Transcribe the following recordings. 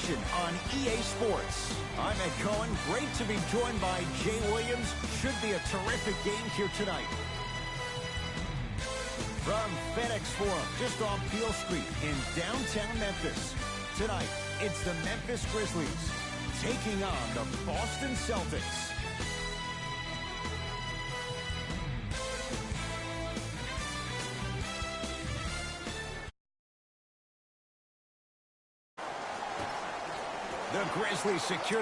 action on EA Sports. I'm Ed Cohen. Great to be joined by Jay Williams. Should be a terrific game here tonight. From FedEx Forum, just off Beale Street in downtown Memphis. Tonight, it's the Memphis Grizzlies taking on the Boston Celtics. The Grizzlies secure.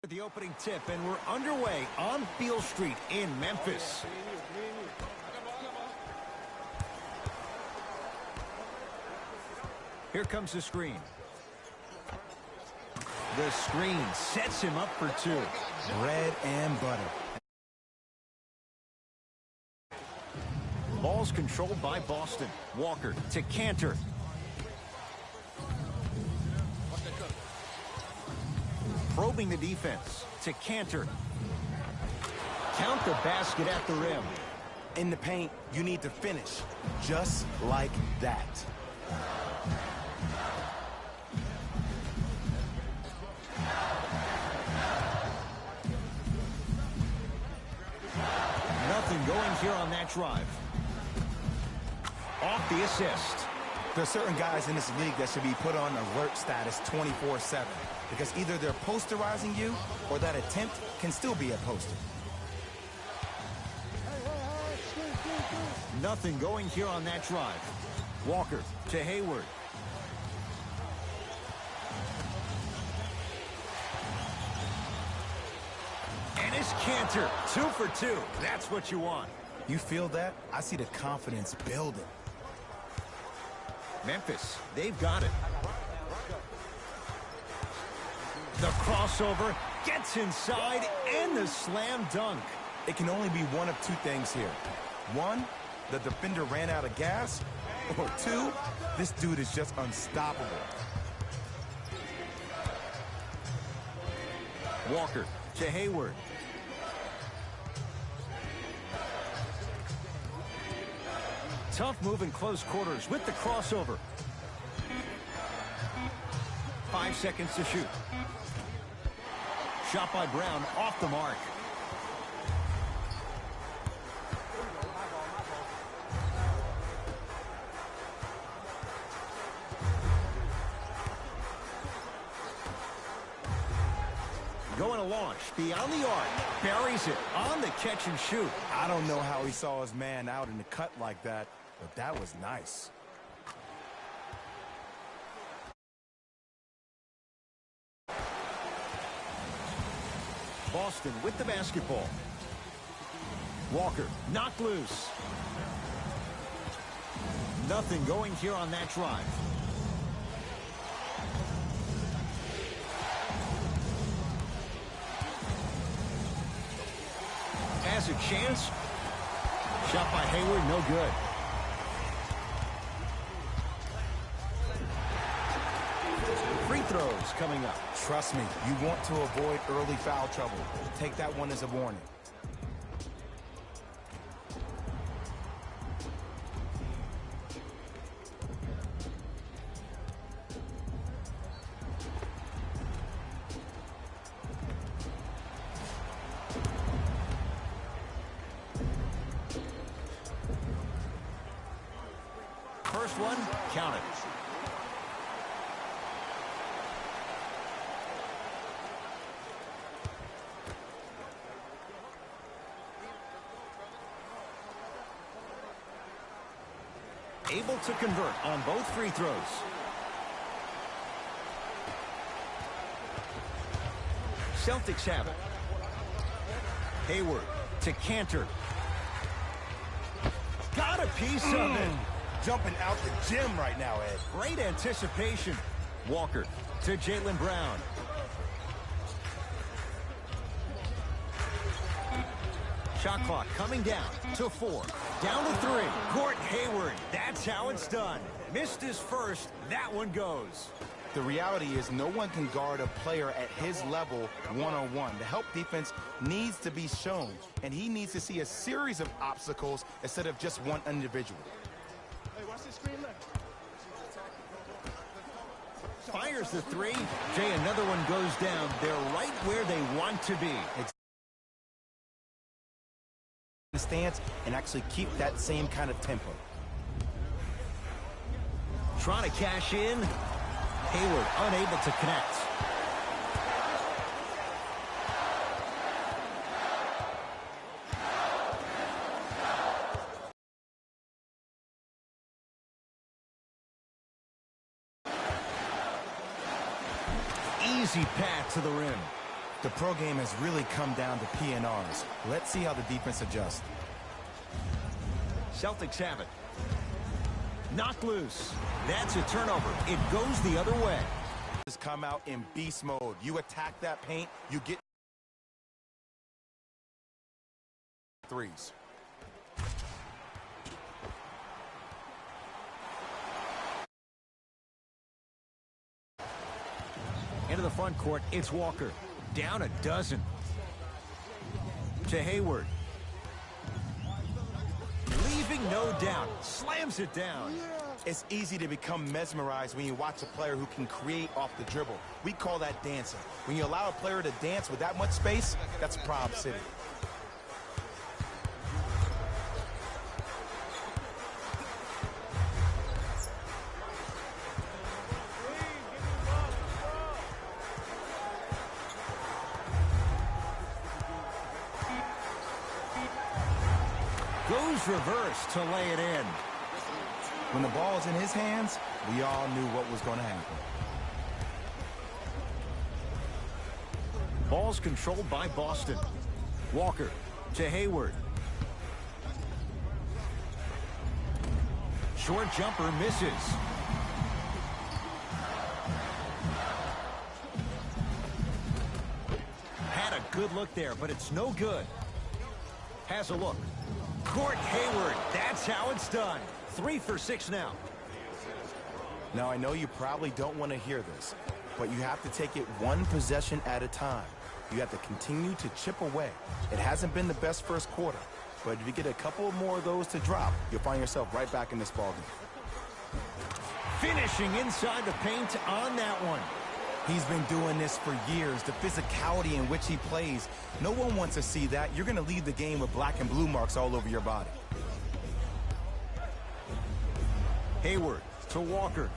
The opening tip, and we're underway on Beale Street in Memphis. Here comes the screen. The screen sets him up for two. Bread and butter. Ball's controlled by Boston. Walker to Cantor. Probing the defense to Cantor. Count the basket at the rim. In the paint, you need to finish just like that. Nothing going here on that drive. Off the assist. There are certain guys in this league that should be put on alert status 24/7. Because either they're posterizing you, or that attempt can still be a poster. Nothing going here on that drive. Walker to Hayward. And it's Cantor. 2 for 2. That's what you want. You feel that? I see the confidence building. Memphis, they've got it. The crossover gets inside, and the slam dunk. It can only be one of two things here. One, the defender ran out of gas. Or two, this dude is just unstoppable. Walker to Hayward. Tough move in close quarters with the crossover. 5 seconds to shoot. Shot by Brown off the mark. Going to launch beyond the arc. Buries it on the catch and shoot. I don't know how he saw his man out in the cut like that, but that was nice. Boston with the basketball. Walker knocked loose. Nothing going here on that drive. Has a chance. Shot by Hayward, no good. Free throws coming up. Trust me, you want to avoid early foul trouble. Take that one as a warning. First one, count it. Able to convert on both free throws. Celtics have it. Hayward to Cantor. Got a piece of it. Jumping out the gym right now, Ed. Great anticipation. Walker to Jaylen Brown. Shot clock coming down to 4. Down to 3. Gordon Hayward, that's how it's done. Missed his first, that one goes. The reality is no one can guard a player at his level one-on-one. The help defense needs to be shown, and he needs to see a series of obstacles instead of just one individual. Hey, watch the screen left. Fires the 3. Jay, another one goes down. They're right where they want to be. Stance and actually keep that same kind of tempo. Trying to cash in. Hayward unable to connect. Easy path to the rim. The pro game has really come down to PNRs. Let's see how the defense adjusts. Celtics have it. Knocked loose. That's a turnover. It goes the other way. Just come out in beast mode. You attack that paint, you get threes. Into the front court, it's Walker. Down a dozen. To Hayward. Leaving no doubt. Slams it down. It's easy to become mesmerized when you watch a player who can create off the dribble. We call that dancing. When you allow a player to dance with that much space, that's a Prob City. Goes reverse to lay it in. When the ball is in his hands, we all knew what was going to happen. Ball's controlled by Boston. Walker to Hayward. Short jumper misses. Had a good look there, but it's no good. Has a look. Gordon Hayward, that's how it's done. 3 for 6 now. Now, I know you probably don't want to hear this, but you have to take it one possession at a time. You have to continue to chip away. It hasn't been the best first quarter, but if you get a couple more of those to drop, you'll find yourself right back in this ballgame. Finishing inside the paint on that one. He's been doing this for years. The physicality in which he plays, no one wants to see that. You're going to leave the game with black and blue marks all over your body. Hayward to Walker.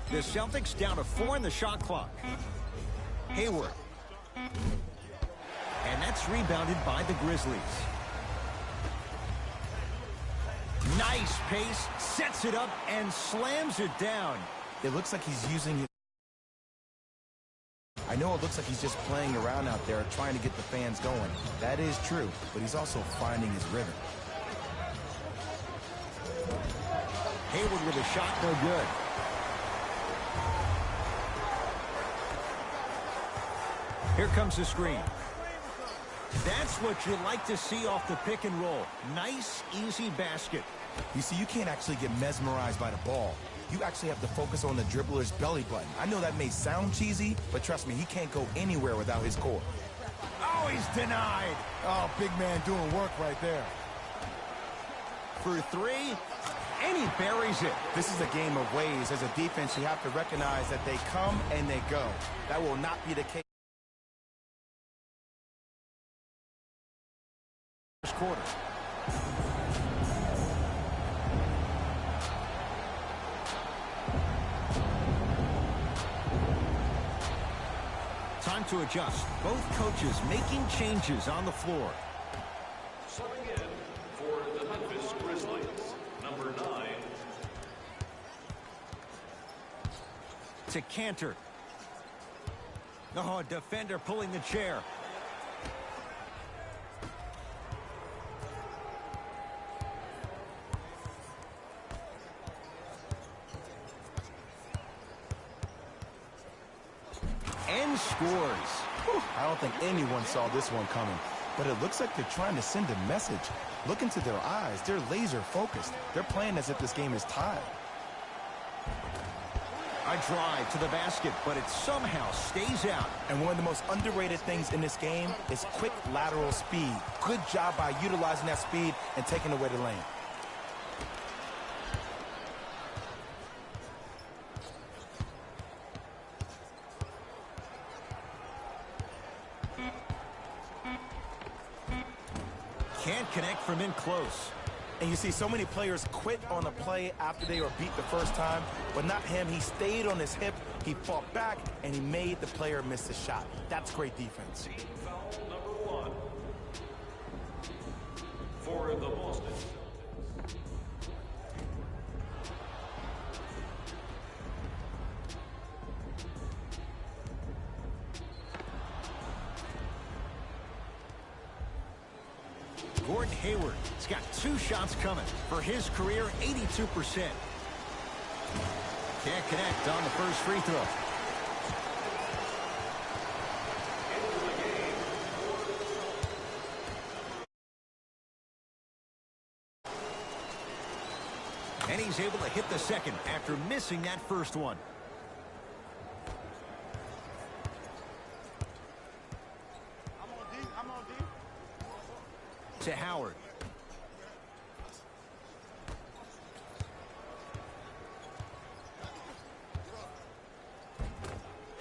The Celtics down to 4 in the shot clock. Hayward. And that's rebounded by the Grizzlies. Nice pace, sets it up, and slams it down. It looks like he's using it. I know it looks like he's just playing around out there, trying to get the fans going. That is true, but he's also finding his rhythm. Hayward with a shot, no good. Here comes the screen. That's what you like to see off the pick and roll. Nice, easy basket. You see, you can't actually get mesmerized by the ball. You actually have to focus on the dribbler's belly button. I know that may sound cheesy, but trust me, he can't go anywhere without his core. Oh, he's denied. Oh, big man doing work right there. For 3, and he buries it. This is a game of ways. As a defense, you have to recognize that they come and they go. That will not be the case. First quarter. Time to adjust. Both coaches making changes on the floor. Subbing in for the Memphis Grizzlies, number 9. To Cantor. Oh, defender pulling the chair. and scores. I don't think anyone saw this one coming, but it looks like they're trying to send a message. Look into their eyes. They're laser focused. They're playing as if this game is tied. A drive to the basket, but it somehow stays out. And one of the most underrated things in this game is quick lateral speed. Good job by utilizing that speed and taking away the lane. Can't connect from in close. And you see so many players quit on a play after they were beat the first time, but not him. He stayed on his hip, he fought back, and he made the player miss the shot. That's great defense. Team foul number 1 for the Boston. Gordon Hayward has got 2 shots coming. For his career, 82%. Can't connect on the first free throw. And he's able to hit the second after missing that first one. I'm on D. To Howard.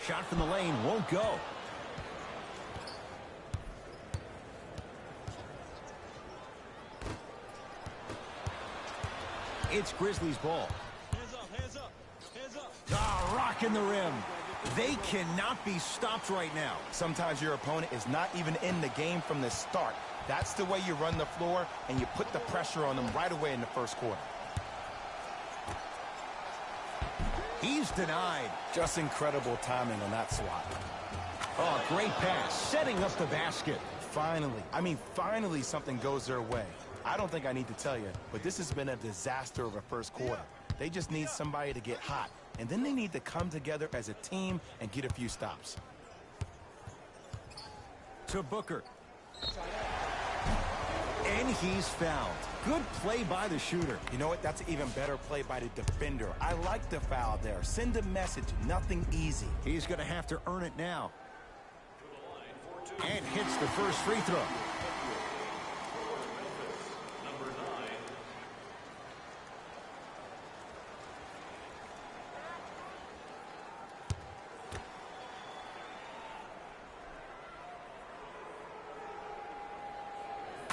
Shot from the lane won't go. It's Grizzlies ball. Hands up, hands up, hands up. Ah, rocking the rim. They cannot be stopped right now. Sometimes your opponent is not even in the game from the start. That's the way you run the floor, and you put the pressure on them right away in the first quarter. He's denied. Just incredible timing on that swat. Oh, great pass, setting up the basket. Finally something goes their way. I don't think I need to tell you, but this has been a disaster of a first quarter. They just need somebody to get hot, and then they need to come together as a team and get a few stops. To Booker. And he's fouled. Good play by the shooter. You know what? That's an even better play by the defender. I like the foul there. Send a message. Nothing easy. He's going to have to earn it now. And hits the first free throw. Number 9.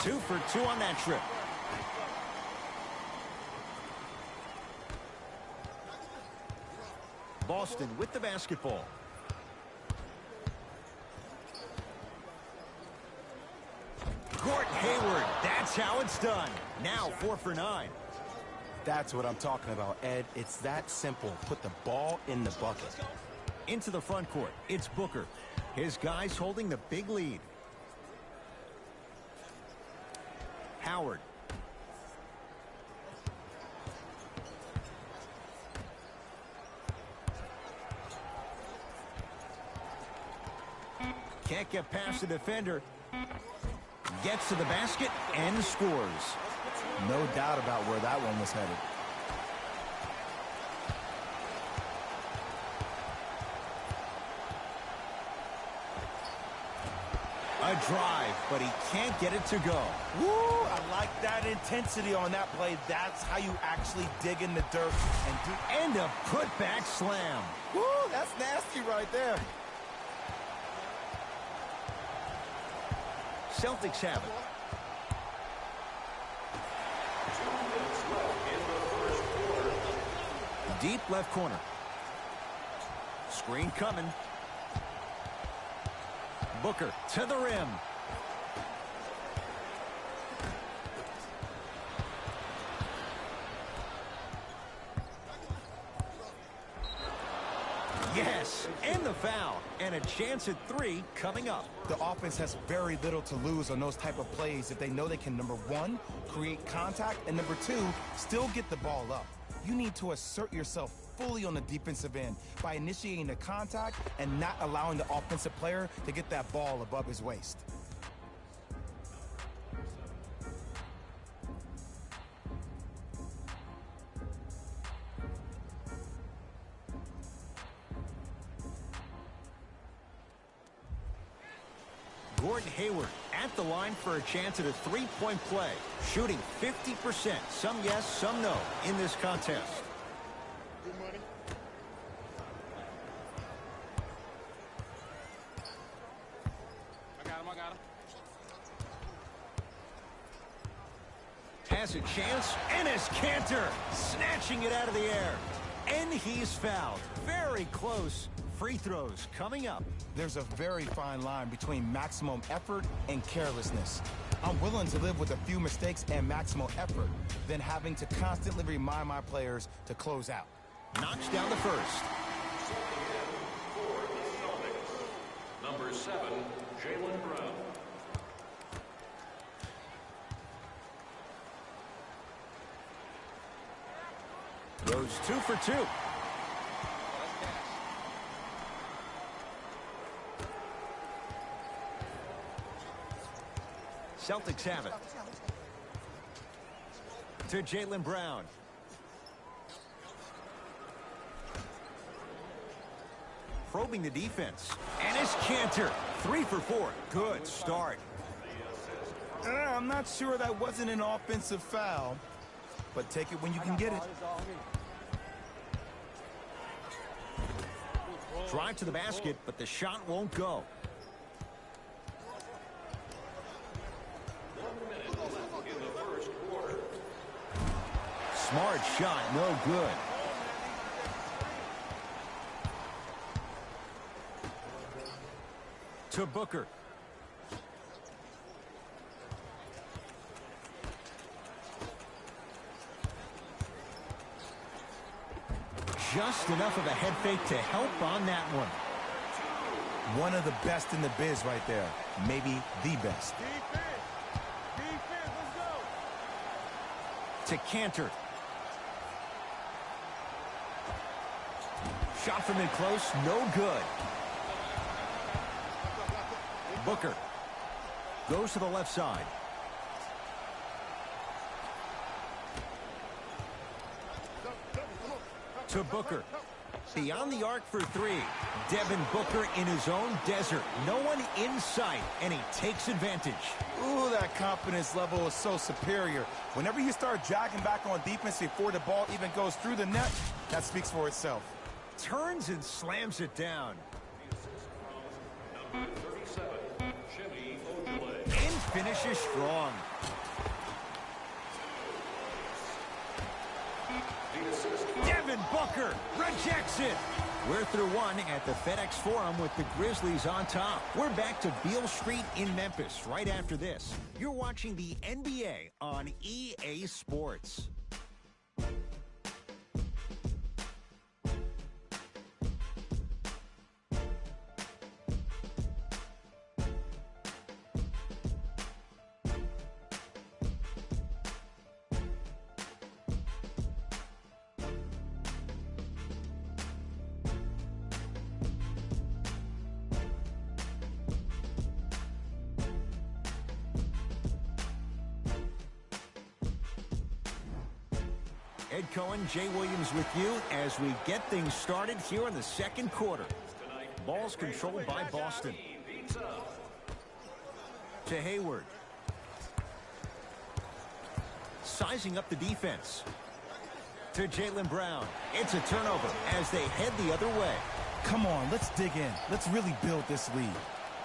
Two for 2 on that trip. Boston with the basketball. Gordon Hayward, that's how it's done. Now 4 for 9. That's what I'm talking about, Ed. It's that simple. Put the ball in the bucket. Into the front court, it's Booker. His guys holding the big lead. Howard. Can't get past the defender. Gets to the basket and scores. No doubt about where that one was headed. A drive, but he can't get it to go. Woo! I like that intensity on that play. That's how you actually dig in the dirt and do. And a putback slam. Woo! That's nasty right there. Celtics have it. 2 minutes left in the first quarter. Deep left corner. Screen coming. Booker to the rim. Yes, and the foul. And a chance at 3 coming up. The offense has very little to lose on those type of plays if they know they can, number 1, create contact, and number 2, still get the ball up. You need to assert yourself fully on the defensive end by initiating the contact and not allowing the offensive player to get that ball above his waist. Gordon Hayward at the line for a chance at a three-point play. Shooting 50%. Some yes, some no in this contest. Good money. I got him. Has a chance, and is Cantor snatching it out of the air. And he's fouled. Very close. Free throws coming up. There's a very fine line between maximum effort and carelessness. I'm willing to live with a few mistakes and maximum effort than having to constantly remind my players to close out. Knocks down the first. For the Celtics, number 7, Jaylen Brown. Goes 2 for 2. Celtics have it. To Jaylen Brown. Probing the defense. And it's Cantor. 3 for 4. Good start. I'm not sure that wasn't an offensive foul, but take it when you can get it. Drive to the basket, but the shot won't go. 1 minute left in the first quarter. Smart shot, no good. To Booker. Just enough of a head fake to help on that one. One of the best in the biz right there. Maybe the best. Defense, let's go. To Cantor. Shot from in close, no good. Booker goes to the left side. To Booker. Beyond the arc for 3. Devin Booker in his own desert. No one in sight, and he takes advantage. Ooh, that confidence level is so superior. Whenever you start jogging back on defense before the ball even goes through the net, that speaks for itself. Turns and slams it down. Number 37, Jimmy Ojale. And finishes strong. The assist from Devin Booker rejects it. We're through one at the FedEx Forum with the Grizzlies on top. We're back to Beale Street in Memphis right after this. You're watching the NBA on EA Sports. Ed Cohen, Jay Williams with you as we get things started here in the second quarter. Ball's controlled by Boston. To Hayward. Sizing up the defense. To Jaylen Brown. It's a turnover as they head the other way. Come on, let's dig in. Let's really build this lead.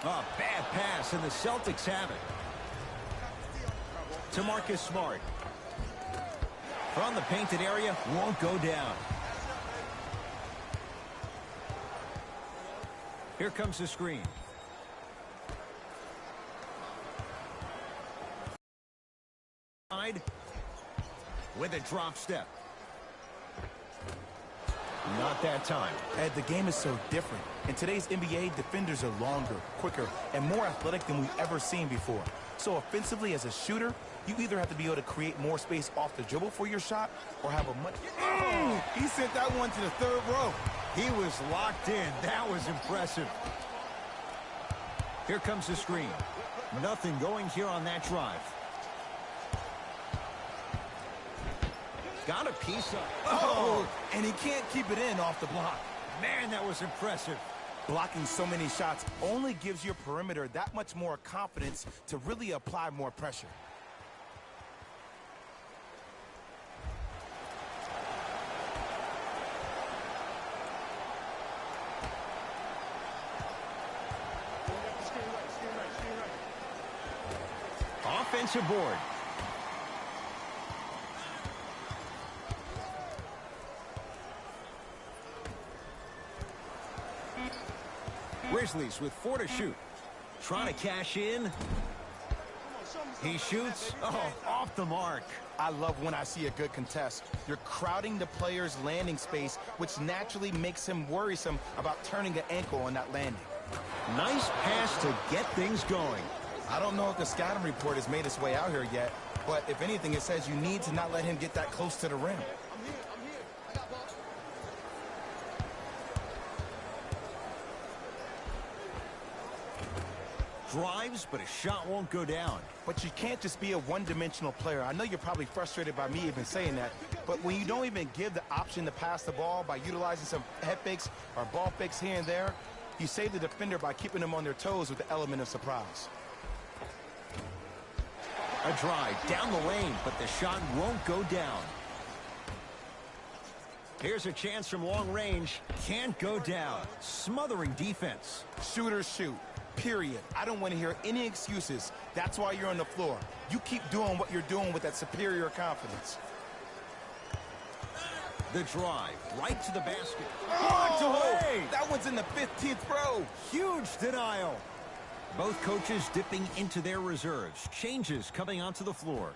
A bad pass, and the Celtics have it. To Marcus Smart. From the painted area, won't go down. Here comes the screen. With a drop step. Not that time. Ed, the game is so different. In today's NBA, defenders are longer, quicker, and more athletic than we've ever seen before. So offensively, as a shooter, you either have to be able to create more space off the dribble for your shot or have a much... Oh, he sent that one to the third row. He was locked in. That was impressive. Here comes the screen. Nothing going here on that drive. Got a piece of... Oh, and he can't keep it in off the block. Man, that was impressive. Blocking so many shots only gives your perimeter that much more confidence to really apply more pressure. Offensive board. Grizzlies with 4 to shoot. Trying to cash in. He shoots. Oh, off the mark. I love when I see a good contest. You're crowding the player's landing space, which naturally makes him worrisome about turning the ankle on that landing. Nice pass to get things going. I don't know if the scouting report has made its way out here yet, but if anything, it says you need to not let him get that close to the rim. I got ball. Drives, but a shot won't go down. But you can't just be a one-dimensional player. I know you're probably frustrated by me even saying that, but when you don't even give the option to pass the ball by utilizing some head fakes or ball fakes here and there, you save the defender by keeping them on their toes with the element of surprise. A drive down the lane, but the shot won't go down. Here's a chance from long range. Can't go down. Smothering defense. Shooters shoot, period. I don't want to hear any excuses. That's why you're on the floor. You keep doing what you're doing with that superior confidence. The drive right to the basket. Blocked away! That one's in the 15th row. Huge denial. Both coaches dipping into their reserves. Changes coming onto the floor.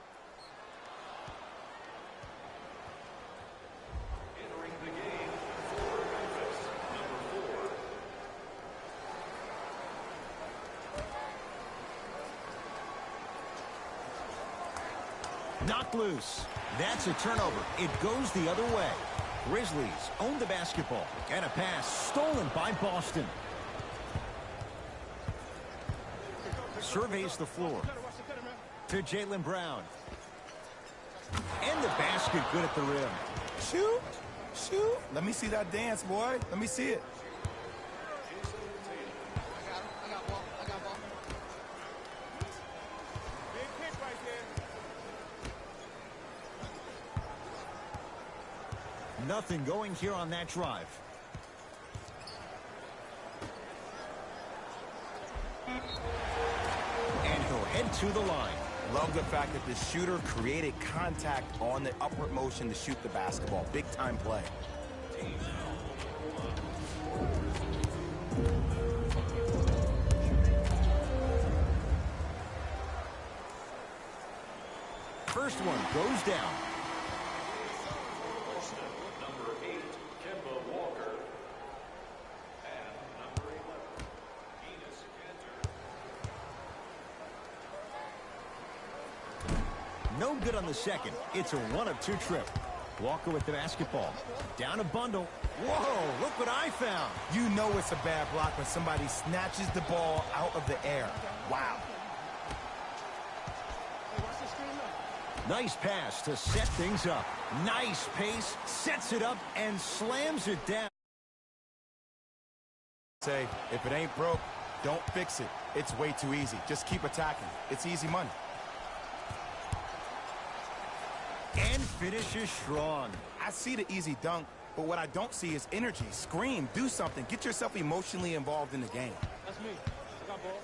Entering the game for Memphis, number 4. Knocked loose. That's a turnover. It goes the other way. Grizzlies own the basketball. And a pass stolen by Boston. Surveys the floor. To Jaylen Brown. And the basket good at the rim. Shoot, shoot. Let me see that dance, boy. Let me see it. I got ball. Big pick right there. Nothing going here on that drive. And he'll head to the line. Love the fact that the shooter created contact on the upward motion to shoot the basketball. Big time play. First one goes down. Number 8, Kemba Walker. And number 11, Enes Kanter. No good on the second. It's a 1-of-2 trip. Walker with the basketball. Down a bundle. Whoa, look what I found. You know it's a bad block when somebody snatches the ball out of the air. Wow. Hey, watch the screen now. Nice pass to set things up. Nice pace, sets it up, and slams it down. Say, if it ain't broke, don't fix it. It's way too easy. Just keep attacking. It's easy money. And finishes strong. I see the easy dunk, but what I don't see is energy. Scream, do something. Get yourself emotionally involved in the game. That's me. I got ball.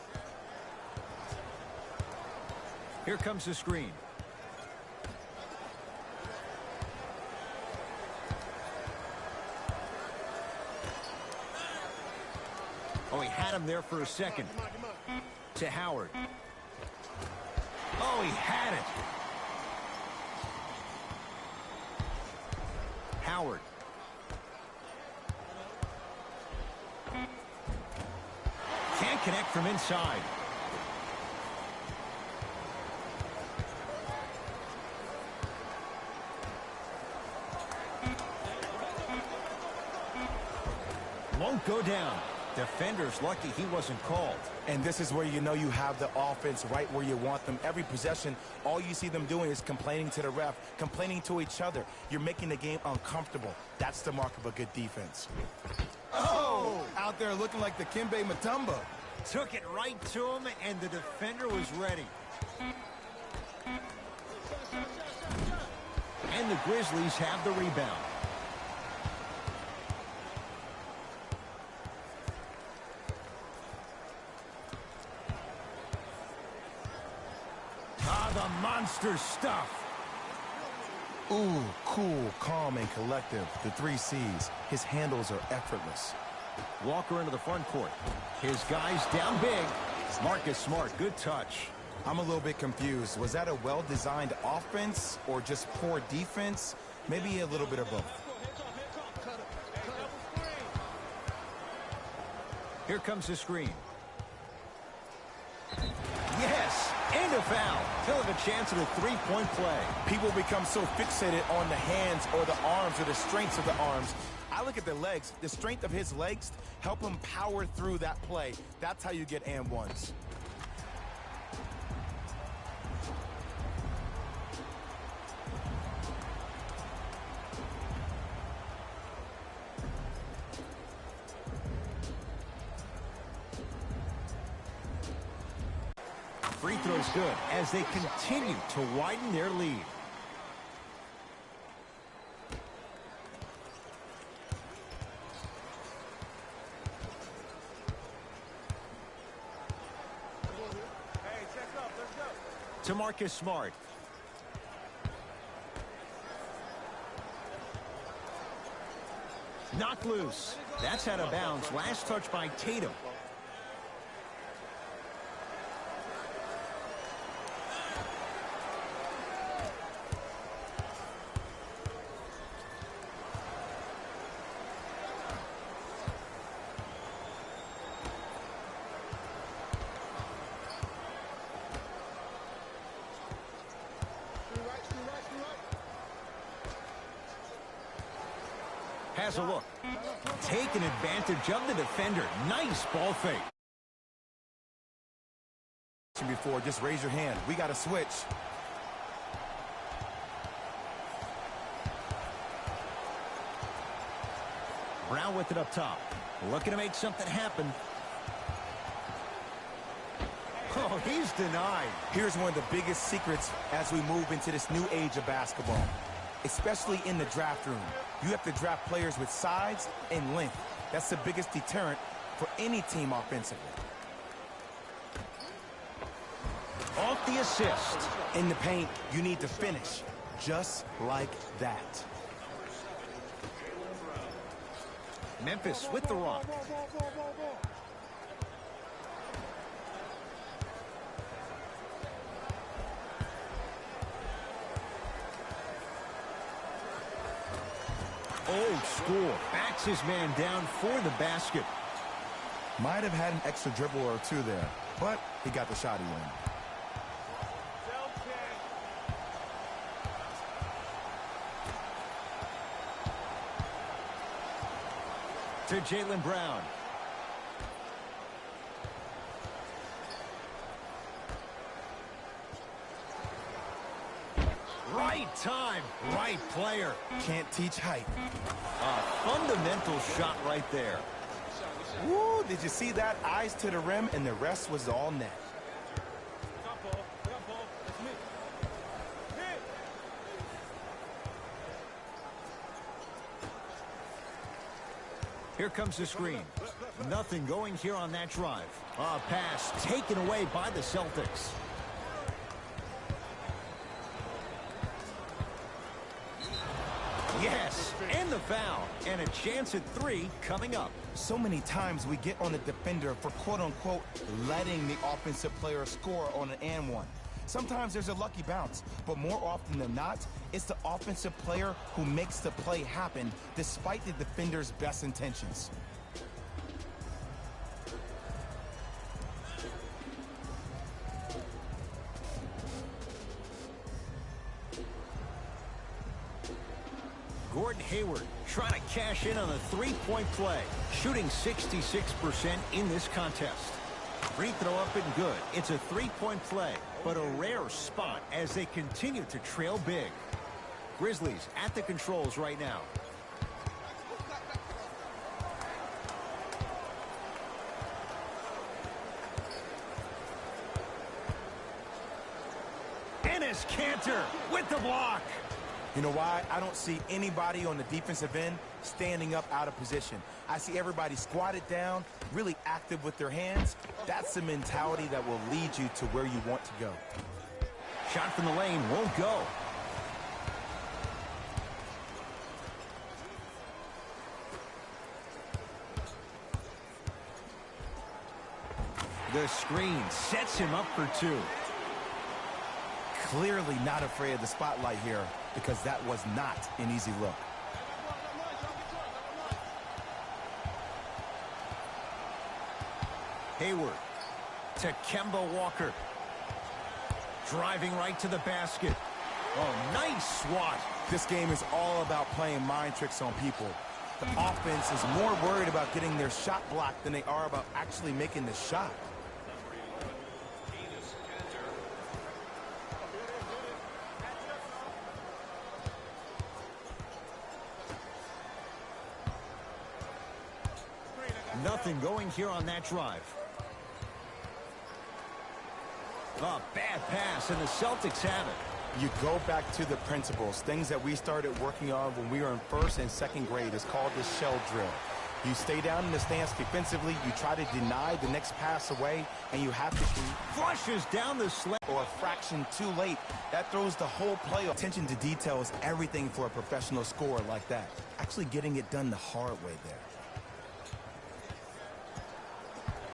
Here comes the screen. Oh, he had him there for a second. Come on. To Howard. Oh, he had it. Howard. Can't connect from inside. Won't go down. Defender's lucky he wasn't called. And this is where you know you have the offense right where you want them. Every possession, all you see them doing is complaining to the ref, complaining to each other. You're making the game uncomfortable. That's the mark of a good defense. Oh! Out there looking like the Kimbe Mutombo. Took it right to him, and the defender was ready. And the Grizzlies have the rebound. Ah, the monster stuff. Ooh, cool, calm, and collective. The 3 C's. His handles are effortless. Walker into the front court. His guy's down big. Marcus Smart, good touch. I'm a little bit confused. Was that a well-designed offense or just poor defense? Maybe a little bit of both. Here comes the screen. Yes, and a foul. He'll have a chance at a three-point play. People become so fixated on the hands or the arms or the strengths of the arms. I look at the legs. The strength of his legs help him power through that play. That's how you get and ones. Free throw's good as they continue to widen their lead. Hey, check up. Let's go. To Marcus Smart. Knocked loose. That's out of bounds. Last touch by Tatum. Has a look. Taking advantage of the defender. Nice ball fake. Before, just raise your hand. We got to switch. Brown with it up top. Looking to make something happen. Oh, he's denied. Here's one of the biggest secrets as we move into this new age of basketball, especially in the draft room. You have to draft players with size and length. That's the biggest deterrent for any team offensively. Off the assist. In the paint, you need to finish just like that. Memphis with the rock. Old school. Backs his man down for the basket. Might have had an extra dribble or two there, but he got the shot he wanted. To Jaylen Brown. Right time, right player. Can't teach height. A fundamental shot right there. Woo, did you see that? Eyes to the rim, and the rest was all net. Here comes the screen. Nothing going here on that drive. A pass taken away by the Celtics. Yes, and the foul. And a chance at 3 coming up. So many times we get on the defender for quote-unquote letting the offensive player score on an and one. Sometimes there's a lucky bounce, but more often than not, it's the offensive player who makes the play happen despite the defender's best intentions. Gordon Hayward trying to cash in on a three-point play. Shooting 66% in this contest. Free throw up and good. It's a three-point play, but a rare spot as they continue to trail big. Grizzlies at the controls right now. Enes Kanter with the block. You know why? I don't see anybody on the defensive end standing up out of position. I see everybody squatted down, really active with their hands. That's the mentality that will lead you to where you want to go. Shot from the lane won't go. The screen sets him up for two. Clearly not afraid of the spotlight here because that was not an easy look. Hayward to Kemba Walker. Driving right to the basket. Oh, nice swat. This game is all about playing mind tricks on people. The offense is more worried about getting their shot blocked than they are about actually making the shot. Nothing going here on that drive. A bad pass, and the Celtics have it. You go back to the principles, things that we started working on when we were in first and second grade. It's called the shell drill. You stay down in the stance defensively, you try to deny the next pass away, and you have to Flushes down the sled. or a fraction too late. That throws the whole play. Attention to detail is everything for a professional scorer like that. Actually getting it done the hard way there.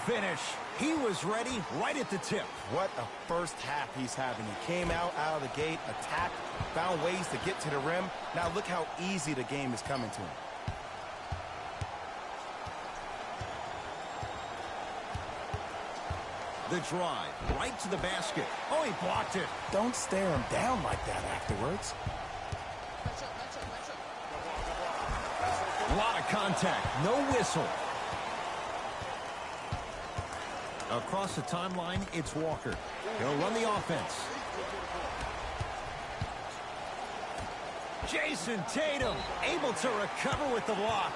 Finish. He was ready right at the tip. What a first half he's having. He came out of the gate, attacked, found ways to get to the rim. Now look how easy the game is coming to him. The drive right to the basket. Oh, he blocked it. Don't stare him down like that afterwards. A lot of contact. No whistle. Across the timeline, it's Walker. He'll run the offense. Jason Tatum able to recover with the block.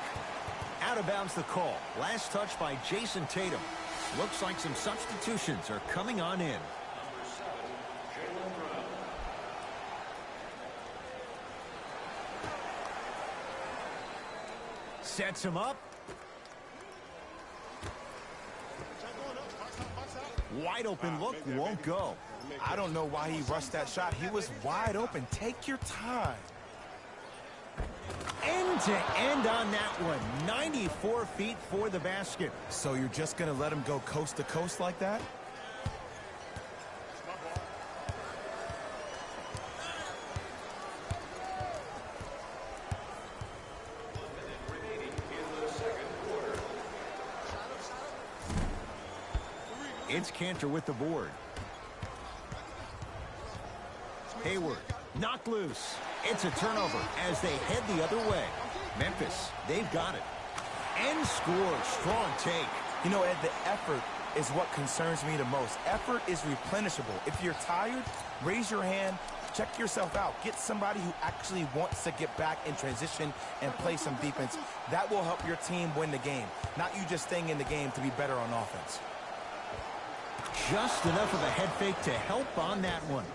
Out of bounds the call. Last touch by Jason Tatum. Looks like some substitutions are coming on in. Sets him up. Wide open look won't go. I don't know why he rushed that shot. He was wide open. Take your time. End to end on that one. 94 feet for the basket. So you're just going to let him go coast to coast like that? It's Kanter with the board. Hayward knocked loose. It's a turnover as they head the other way. Memphis, they've got it. And score. Strong take. You know, Ed, the effort is what concerns me the most. Effort is replenishable. If you're tired, raise your hand, check yourself out. Get somebody who actually wants to get back in transition and play some defense. That will help your team win the game, not you just staying in the game to be better on offense. Just enough of a head fake to help on that one.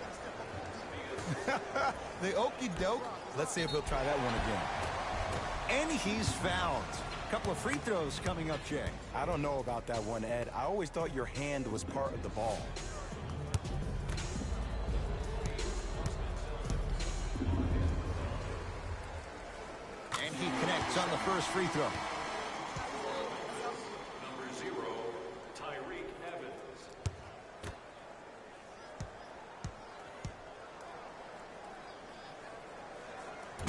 The okie doke. Let's see if he'll try that one again. And he's fouled. A couple of free throws coming up, Jay. I don't know about that one, Ed. I always thought your hand was part of the ball. And he connects on the first free throw. Number 0, Tyreke Evans.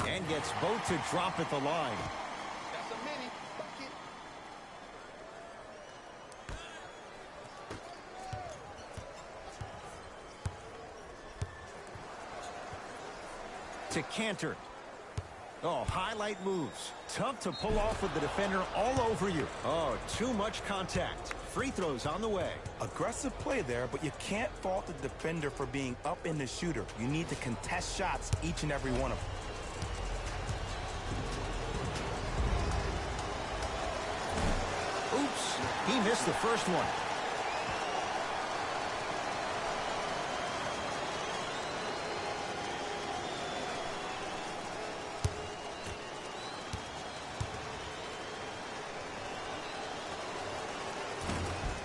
And gets both to drop at the line. That's a mini bucket. To Kanter. Oh, highlight moves. Tough to pull off with the defender all over you. Oh, too much contact. Free throws on the way. Aggressive play there, but you can't fault the defender for being up in the shooter. You need to contest shots, each and every one of them. Oops, he missed the first one.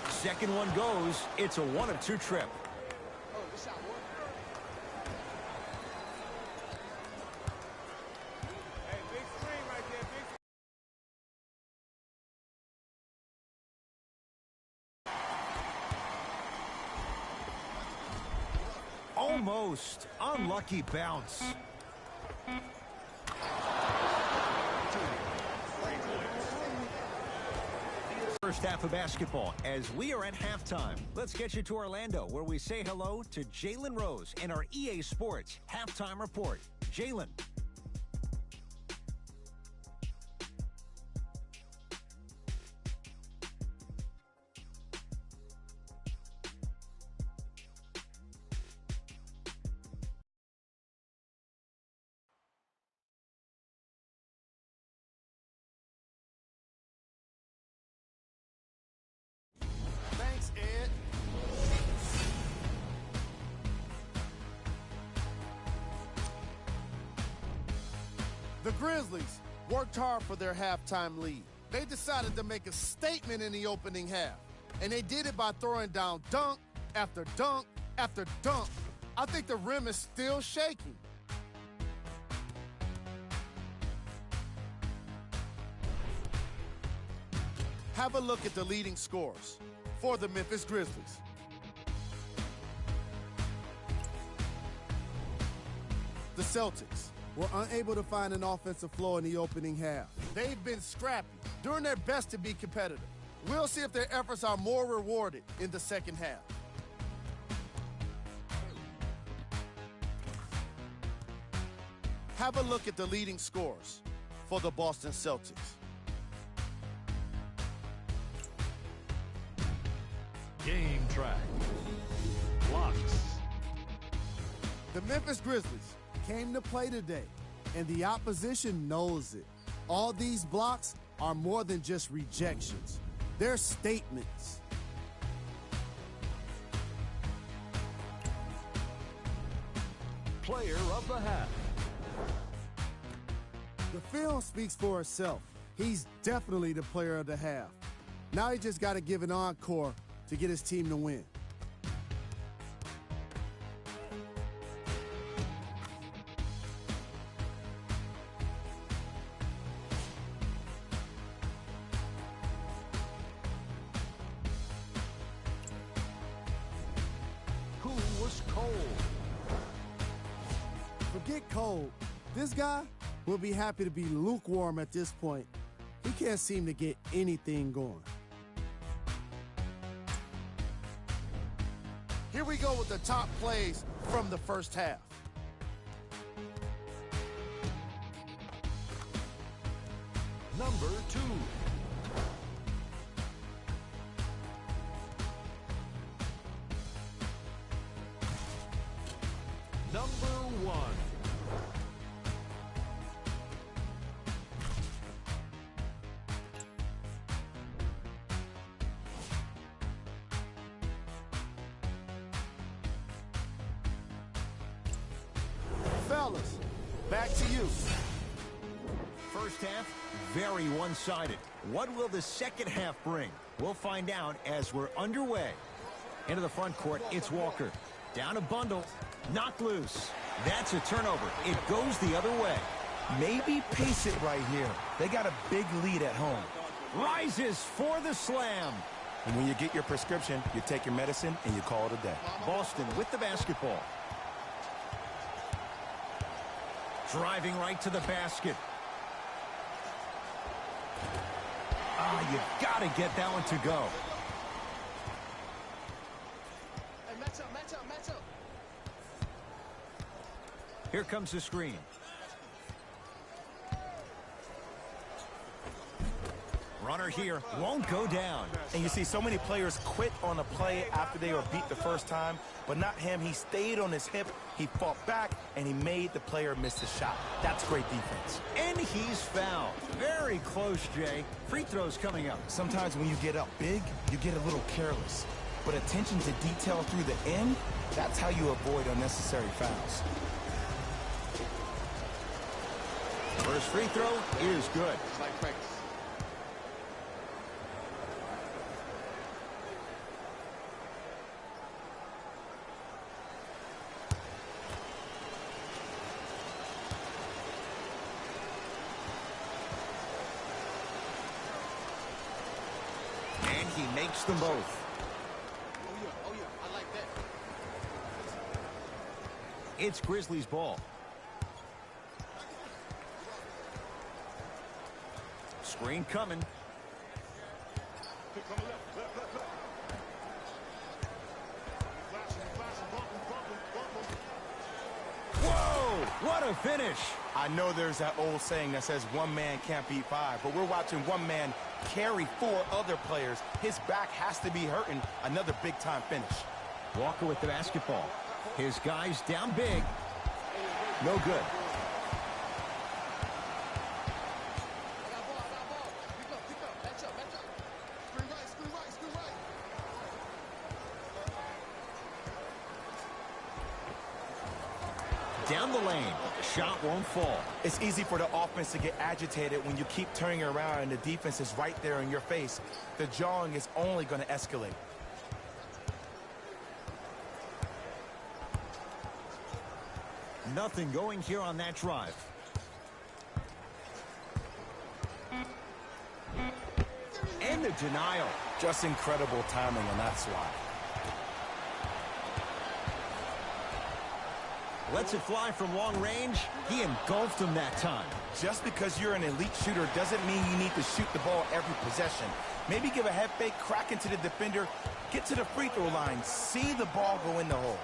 Second one goes. It's a 1-of-2 trip. Oh, this shot work. Hey, big screen right there, big. Almost. Unlucky bounce. First half of basketball as we are at halftime. Let's get you to Orlando where we say hello to Jalen Rose in our EA Sports halftime report. Jalen. Thanks, Ed. The Grizzlies worked hard for their halftime lead. They decided to make a statement in the opening half, and they did it by throwing down dunk after dunk after dunk. I think the rim is still shaking. Have a look at the leading scorers for the Memphis Grizzlies. The Celtics were unable to find an offensive flow in the opening half. They've been scrappy, doing their best to be competitive. We'll see if their efforts are more rewarded in the second half. Have a look at the leading scorers for the Boston Celtics. Game track. Blocks. The Memphis Grizzlies came to play today, and the opposition knows it. All these blocks are more than just rejections. They're statements. Player of the half. The film speaks for itself. He's definitely the player of the half. Now he just got to give an encore to get his team to win. Who was cold? Forget cold. This guy will be happy to be lukewarm at this point. He can't seem to get anything going. Here we go with the top plays from the first half. Number 2. Number 1. Fellas, back to you. First half, very one-sided. What will the second half bring? We'll find out as we're underway. Into the front court, it's Walker. Down a bundle, knocked loose. That's a turnover. It goes the other way. Maybe pace it right here. They got a big lead at home. Rises for the slam. And when you get your prescription, you take your medicine and you call it a day. Boston with the basketball. Driving right to the basket. Ah, you gotta get that one to go. Hey, match up, match up, match up. Here comes the screen. Runner here won't go down. And you see so many players quit on a play after they were beat the first time, but not him. He stayed on his hip, he fought back, and he made the player miss the shot. That's great defense. And he's fouled. Very close, Jay. Free throws coming up. Sometimes when you get up big, you get a little careless. But attention to detail through the end, that's how you avoid unnecessary fouls. First free throw is good. And he makes them both. Oh yeah, I like that. It's Grizzlies ball. Screen coming. Whoa, what a finish. I know there's that old saying that says one man can't beat five, but we're watching one man carry four other players. His back has to be hurting. Another big-time finish. Walker with the basketball. His guys down big. No good. Down the lane. Shot won't fall. It's easy for the offense to get agitated when you keep turning around and the defense is right there in your face. The jawing is only going to escalate. Nothing going here on that drive. And the denial. Just incredible timing, and that's why. Lets it fly from long range. He engulfed him that time. Just because you're an elite shooter doesn't mean you need to shoot the ball every possession. Maybe give a head fake, crack into the defender, get to the free throw line, see the ball go in the hole.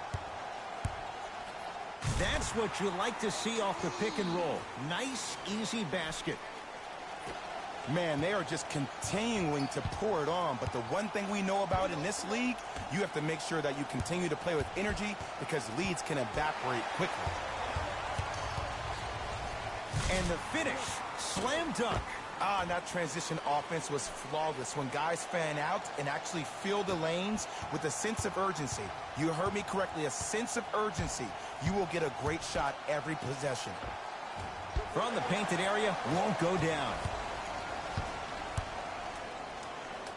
That's what you like to see off the pick and roll. Nice, easy basket. Man, they are just continuing to pour it on. But the one thing we know about in this league, you have to make sure that you continue to play with energy because leads can evaporate quickly. And the finish, slam dunk. And that transition offense was flawless when guys fan out and actually fill the lanes with a sense of urgency. You heard me correctly, a sense of urgency. You will get a great shot every possession. From the painted area, won't go down.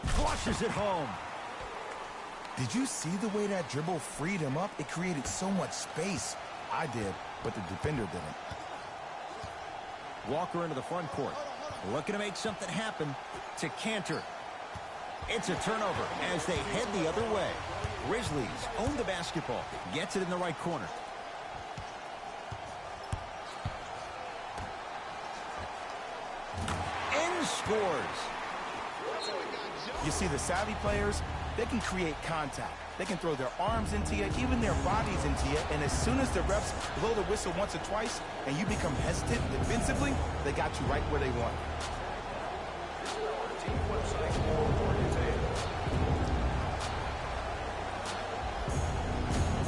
Flushes it home. Did you see the way that dribble freed him up? It created so much space. I did, but the defender didn't. Walker into the front court. Looking to make something happen to Cantor. It's a turnover as they head the other way. Grizzlies own the basketball. Gets it in the right corner. And scores. You see, the savvy players, they can create contact. They can throw their arms into you, even their bodies into you, and as soon as the refs blow the whistle once or twice and you become hesitant defensively, they got you right where they want.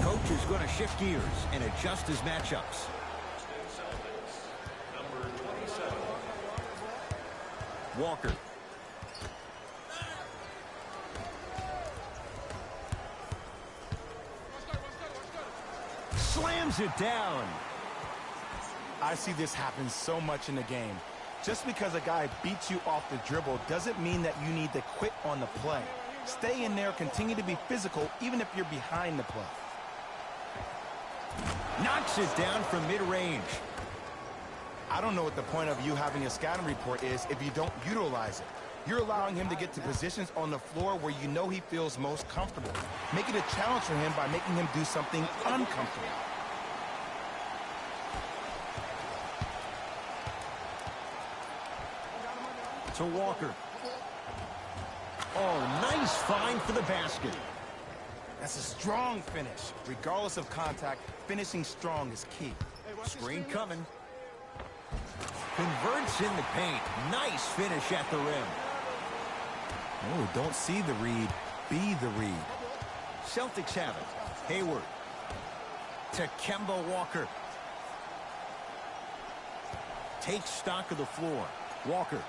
Coach is going to shift gears and adjust his matchups. Number 27. Walker. Slams it down. I see this happen so much in the game. Just because a guy beats you off the dribble doesn't mean that you need to quit on the play. Stay in there, continue to be physical, even if you're behind the play. Knocks it down from mid-range. I don't know what the point of you having a scouting report is if you don't utilize it. You're allowing him to get to positions on the floor where you know he feels most comfortable. Make it a challenge for him by making him do something uncomfortable. To Walker. Oh, nice find for the basket. That's a strong finish. Regardless of contact, finishing strong is key. Screen coming. Converts in the paint. Nice finish at the rim. Oh, don't see the read. Be the read. Celtics have it. Hayward. To Kemba Walker. Takes stock of the floor. Walker.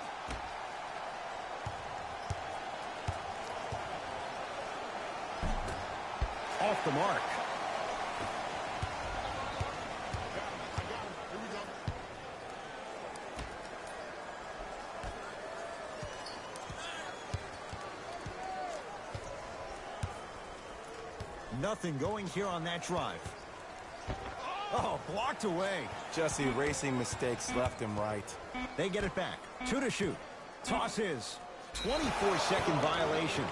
Off the mark. Nothing going here on that drive. Oh, blocked away. Just erasing mistakes left and right. They get it back. 2 to shoot. Toss is 24-second violation.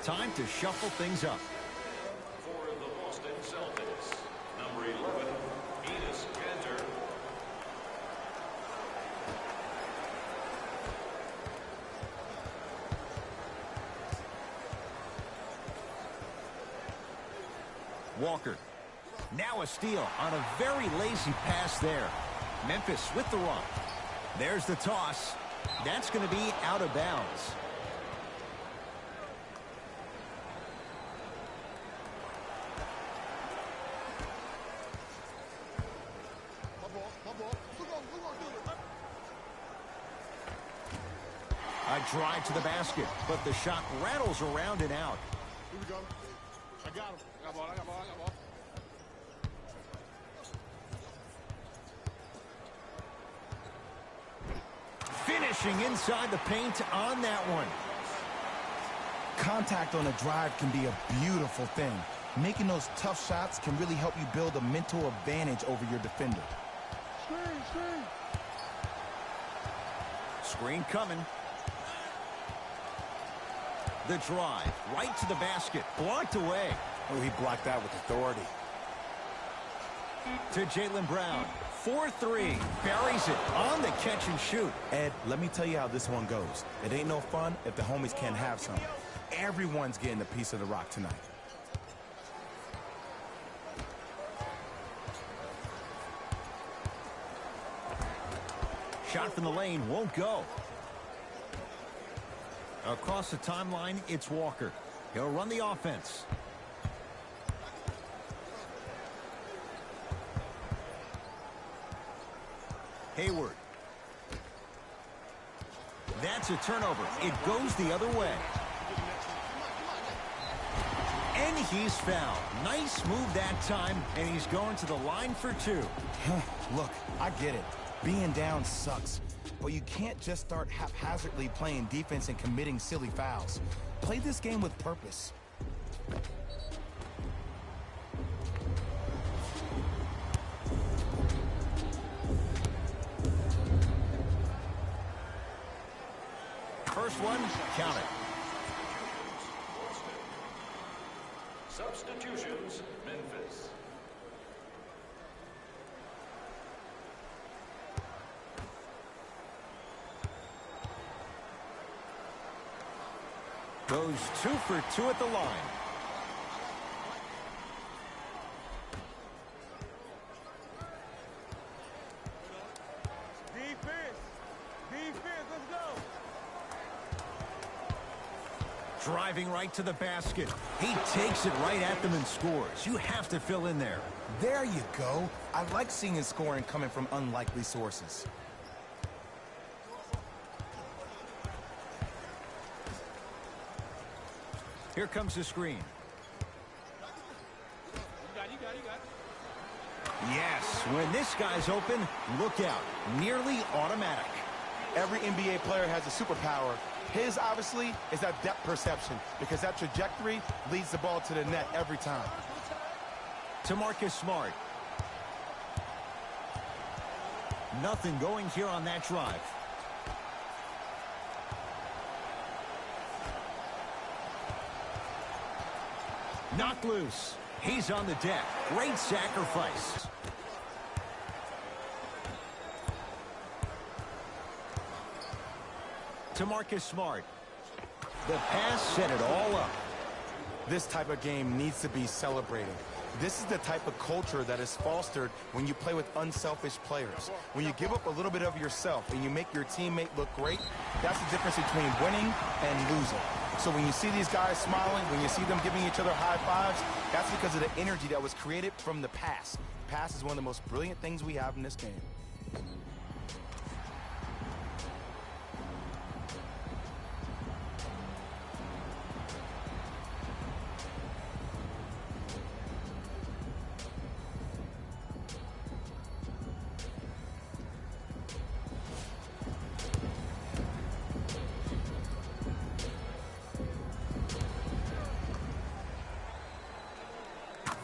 Time to shuffle things up. For the Boston Celtics, number 11, Enes Kanter. Walker. Now a steal on a very lazy pass there. Memphis with the run. There's the toss. That's going to be out of bounds. A drive to the basket, but the shot rattles around and out. Here we go. I got him. I got ball. I got ball. I got ball. Finishing inside the paint on that one. Contact on a drive can be a beautiful thing. Making those tough shots can really help you build a mental advantage over your defender. Screen coming. The drive, right to the basket, blocked away. Oh, he blocked that with authority. To Jaylen Brown, 4-3, buries it on the catch and shoot. Ed, let me tell you how this one goes. It ain't no fun if the homies can't have some. Everyone's getting a piece of the rock tonight. Shot from the lane won't go. Across the timeline, it's Walker. He'll run the offense. Hayward. That's a turnover. It goes the other way. And he's fouled. Nice move that time, and he's going to the line for 2. Look, I get it. Being down sucks. But you can't just start haphazardly playing defense and committing silly fouls. Play this game with purpose. First one, count it. Substitutions, Memphis. Goes 2 for 2 at the line. Defense, let's go. Driving right to the basket. He takes it right at them and scores. You have to fill in there. There you go. I like seeing scoring coming from unlikely sources. Here comes the screen. You got it. Yes, when this guy's open, look out. Nearly automatic. Every NBA player has a superpower. His, obviously, is that depth perception, because that trajectory leads the ball to the net every time. To Marcus Smart. Nothing going here on that drive. Knocked loose. He's on the deck. Great sacrifice. To Marcus Smart. The pass set it all up. This type of game needs to be celebrated. This is the type of culture that is fostered when you play with unselfish players. When you give up a little bit of yourself and you make your teammate look great, that's the difference between winning and losing. So when you see these guys smiling, when you see them giving each other high fives, that's because of the energy that was created from the pass. Pass is one of the most brilliant things we have in this game.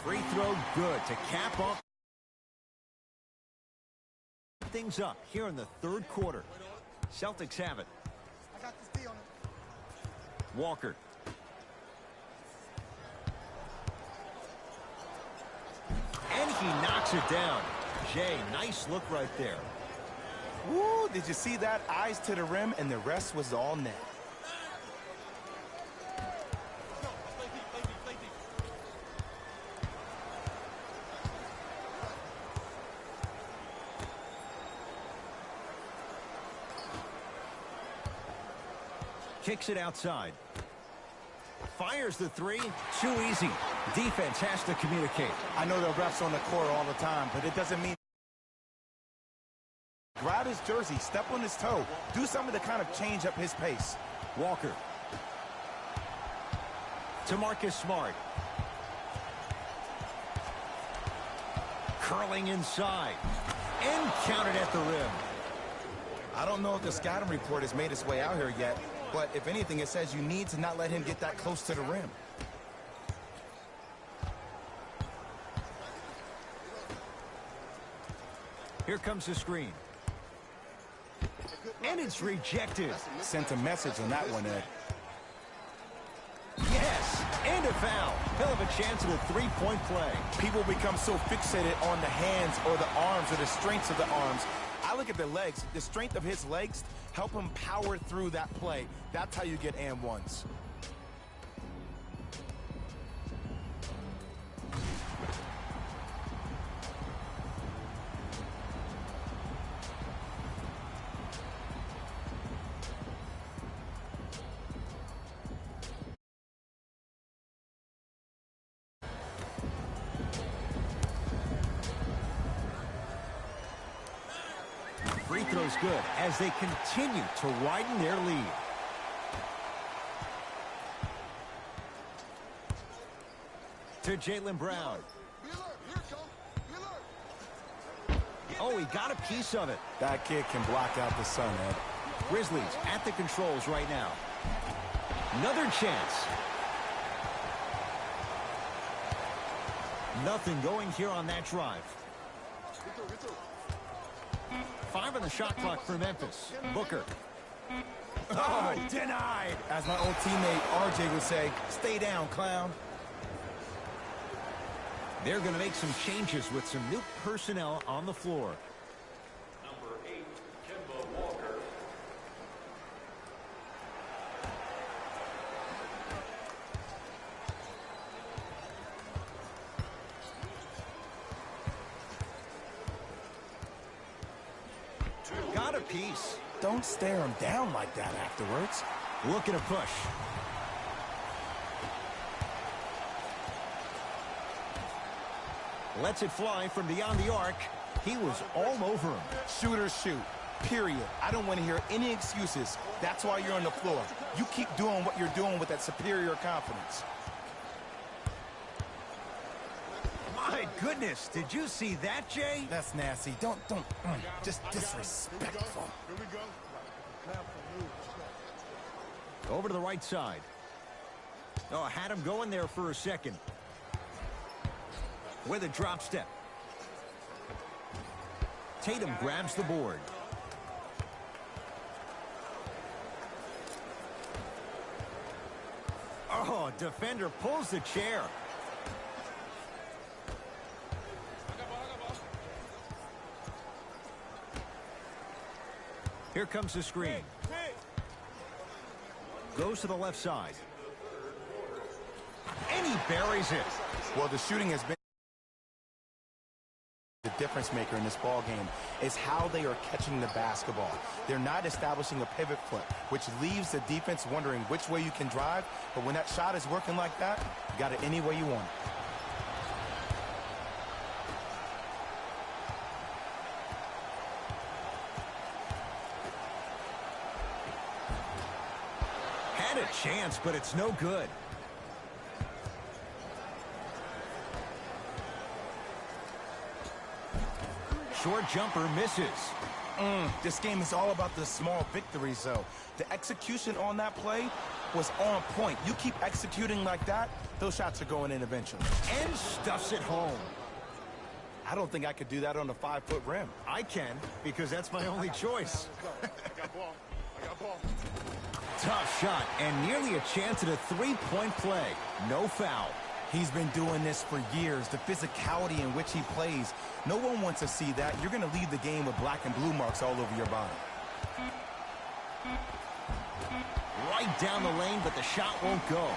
Free throw good to cap off things up here in the third quarter. Celtics have it. I got this D on it. Walker. And he knocks it down. Jay, nice look right there. Woo, did you see that? Eyes to the rim, and the rest was all net. Kicks it outside. Fires the three. Too easy. Defense has to communicate. I know the refs on the court all the time, but it doesn't mean... Grab his jersey, step on his toe, do something to kind of change up his pace. Walker. To Marcus Smart. Curling inside. And counted at the rim. I don't know if the scouting report has made its way out here yet, but if anything, it says you need to not let him get that close to the rim. Here comes the screen. And it's rejected. Sent a message on that one, Ed. Yes, and a foul. He'll have a chance at a three-point play. People become so fixated on the hands or the arms or the strengths of the arms. I look at the legs. The strength of his legs help him power through that play. That's how you get and ones. Free throw's good as they continue to widen their lead. To Jaylen Brown. Oh, he got a piece of it. That kid can block out the sun, Ed. Grizzlies at the controls right now. Another chance. Nothing going here on that drive. 5 on the shot clock for Memphis. Booker. Oh, denied. As my old teammate RJ would say, stay down, clown. They're going to make some changes with some new personnel on the floor. Number 8, Kemba Walker. Got a piece. Don't stare him down like that afterwards. Looking to push. Lets it fly from beyond the arc. He was all over him. Shooters shoot, period. I don't want to hear any excuses. That's why you're on the floor. You keep doing what you're doing with that superior confidence. My goodness, did you see that, Jay? That's nasty. Don't, just disrespectful. Over to the right side. Oh, had him going there for a second. With a drop step. Tatum grabs the board. Oh, defender pulls the chair. Here comes the screen. Goes to the left side. And he buries it. Well, the shooting has been difference maker in this ball game is how they are catching the basketball. They're not establishing a pivot foot, which leaves the defense wondering which way you can drive. But when that shot is working like that, you got it any way you want it. Had a chance, but it's no good. Short jumper misses. This game is all about the small victories, though. The execution on that play was on point. You keep executing like that, those shots are going in eventually. And stuffs it home. I don't think I could do that on a 5-foot rim. I can, because that's my only choice. I got ball. Tough shot, and nearly a chance at a three-point play. No foul. He's been doing this for years. The physicality in which he plays, no one wants to see that. You're going to leave the game with black and blue marks all over your body. Right down the lane, but the shot won't go.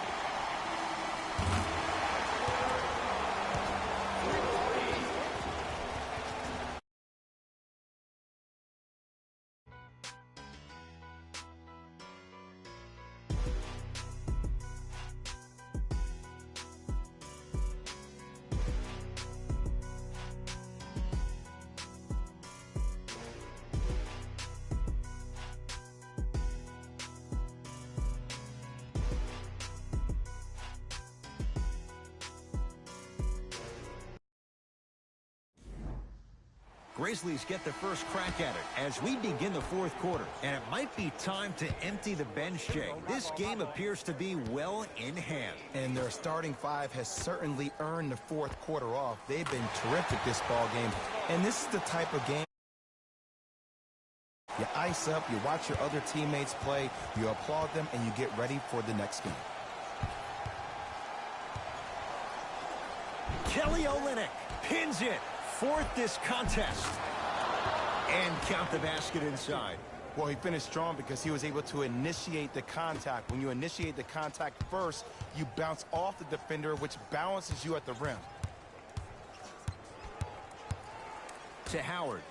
Grizzlies get the first crack at it as we begin the fourth quarter. And it might be time to empty the bench, Jay. This game appears to be well in hand. And their starting five has certainly earned the fourth quarter off. They've been terrific this ball game. And this is the type of game you ice up, you watch your other teammates play, you applaud them, and you get ready for the next game. Kelly Olynyk pins it. Fourth this contest. And count the basket inside. Well, he finished strong because he was able to initiate the contact. When you initiate the contact first, you bounce off the defender, which balances you at the rim. To Howard.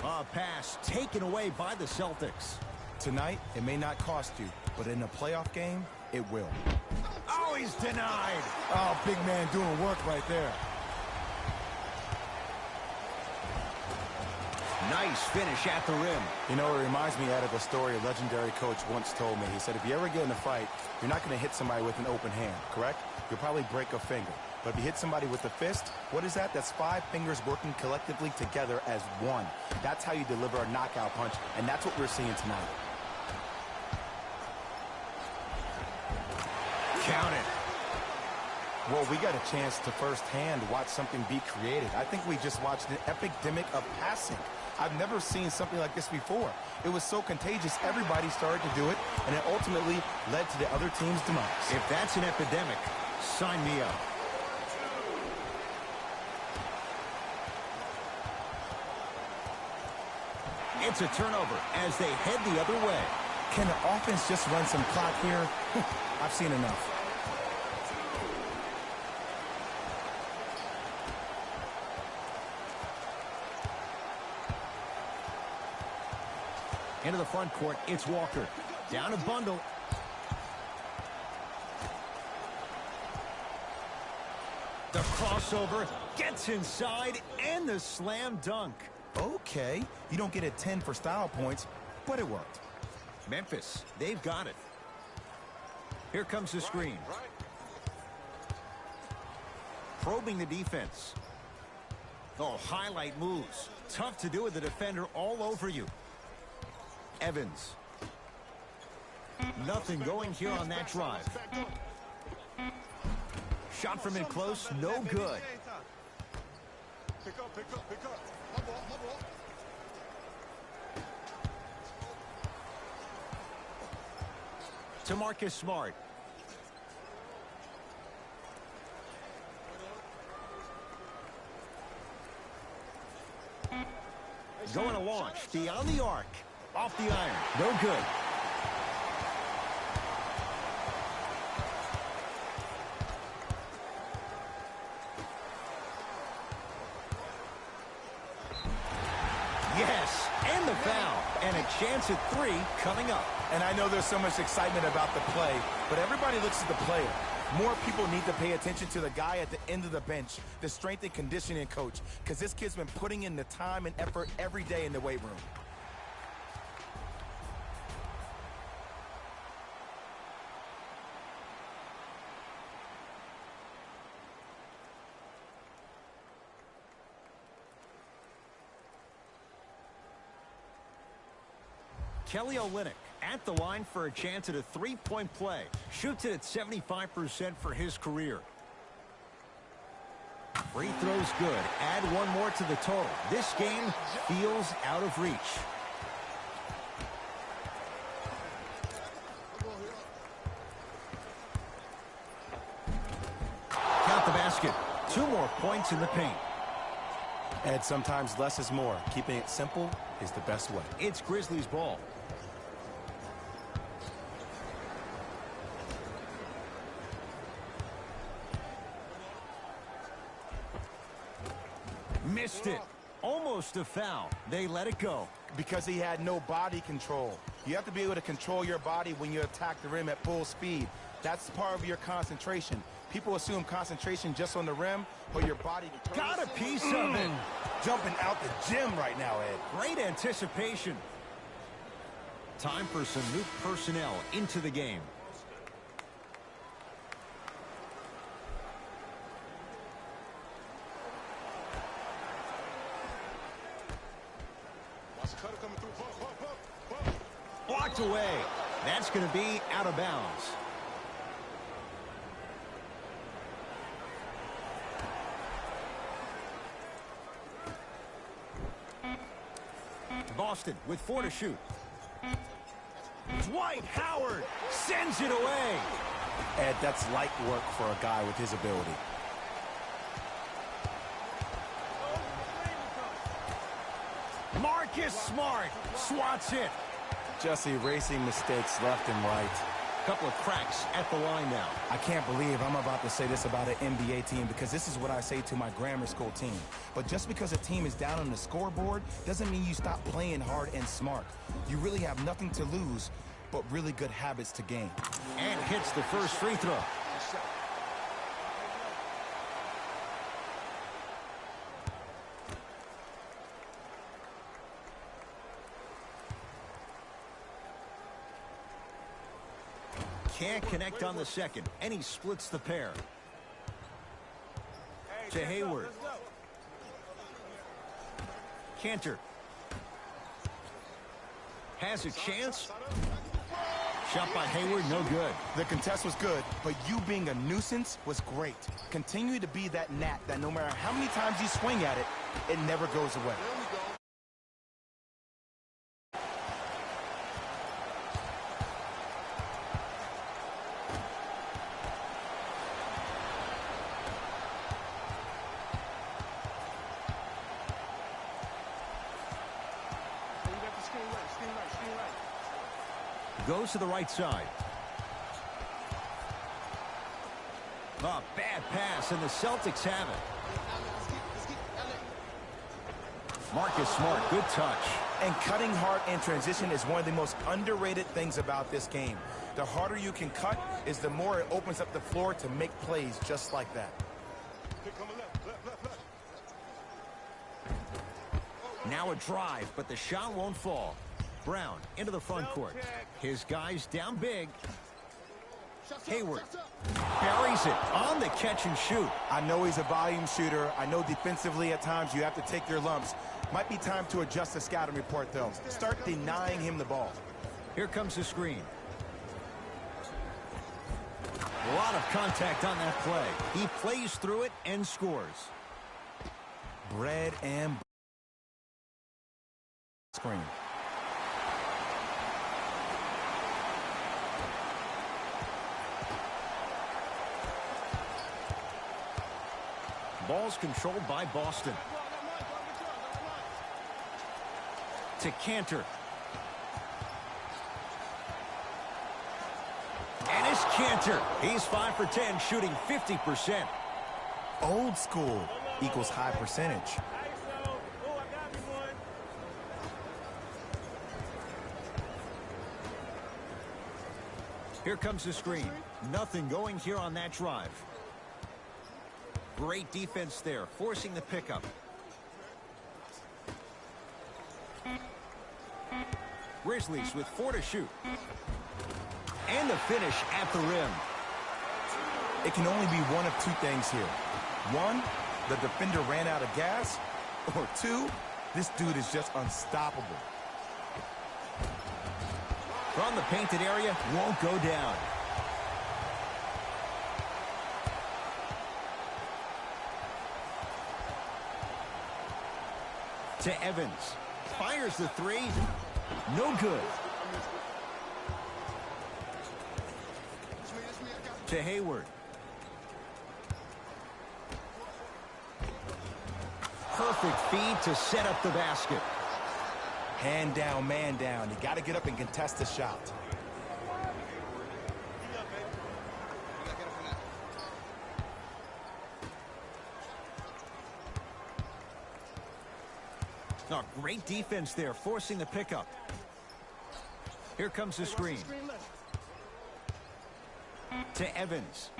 A pass taken away by the Celtics. Tonight, it may not cost you, but in a playoff game, it will. Oh, he's denied. Oh, big man doing work right there. Nice finish at the rim. You know, it reminds me of a story a legendary coach once told me. He said, if you ever get in a fight, you're not going to hit somebody with an open hand, correct? You'll probably break a finger. But if you hit somebody with a fist, what is that? That's 5 fingers working collectively together as one. That's how you deliver a knockout punch, and that's what we're seeing tonight. Count it. Well, we got a chance to firsthand watch something be created. I think we just watched an epidemic of passing. I've never seen something like this before. It was so contagious, everybody started to do it, and it ultimately led to the other team's demise. If that's an epidemic, sign me up. It's a turnover as they head the other way. Can the offense just run some clock here? I've seen enough. Into the front court, it's Walker. Down a bundle. The crossover gets inside and the slam dunk. Okay, you don't get a 10 for style points, but it worked. Memphis, they've got it. Here comes the screen. Probing the defense. Oh, highlight moves. Tough to do with the defender all over you. Evans. Nothing going here on that drive. Shot from in close, no good. Pick up. To Marcus Smart. Going to launch. Beyond the arc. Off the iron. No good. Yes, and the foul. And a chance at 3 coming up. And I know there's so much excitement about the play, but everybody looks at the player. More people need to pay attention to the guy at the end of the bench, the strength and conditioning coach, because this kid's been putting in the time and effort every day in the weight room. Kelly Olynyk at the line for a chance at a 3-point play. Shoots it at 75% for his career. Free throw's good. Add one more to the total. This game feels out of reach. Count the basket. 2 more points in the paint. And sometimes less is more. Keeping it simple is the best way. It's Grizzlies ball. Missed it. Almost a foul. They let it go. Because he had no body control. You have to be able to control your body when you attack the rim at full speed. That's part of your concentration. People assume concentration just on the rim, but your body... Got a piece of it. Jumping out the gym right now, Ed. Great anticipation. Time for some new personnel into the game. Blocked away. That's going to be out of bounds. Boston with 4 to shoot. Dwight Howard sends it away. Ed, that's light work for a guy with his ability. Marcus Smart swats it. Just erasing mistakes left and right. Couple of cracks at the line now. I can't believe I'm about to say this about an NBA team because this is what I say to my grammar school team. But just because a team is down on the scoreboard doesn't mean you stop playing hard and smart. You really have nothing to lose, but really good habits to gain. And hits the first free throw. Can't connect on the second, and he splits the pair. To Hayward. Cantor. Has a chance. Shot by Hayward, no good. The contest was good, but you being a nuisance was great. Continue to be that gnat that no matter how many times you swing at it, it never goes away. Goes to the right side. A bad pass, and the Celtics have it. Marcus Smart, good touch. And cutting hard in transition is one of the most underrated things about this game. The harder you can cut is the more it opens up the floor to make plays just like that. Now a drive, but the shot won't fall. Brown into the front court. His guys down big. Hayward buries it on the catch and shoot. I know he's a volume shooter. I know defensively at times you have to take your lumps. Might be time to adjust the scouting report, though. Start denying him the ball. Here comes the screen. A lot of contact on that play. He plays through it and scores. Bread and screen. Ball's controlled by Boston. To Cantor. And it's Cantor. He's 5 for 10, shooting 50%. Old school equals high percentage. Here comes the screen. Nothing going here on that drive. Great defense there, forcing the pickup. Grizzlies with 4 to shoot. And the finish at the rim. It can only be one of two things here. One, the defender ran out of gas. Or two, this dude is just unstoppable. From the painted area, won't go down. To Evans. Fires the three. No good. To Hayward. Perfect feed to set up the basket. Hand down, man down. You got to get up and contest the shot. Oh, great defense there, forcing the pickup. Here comes the screen. To Evans.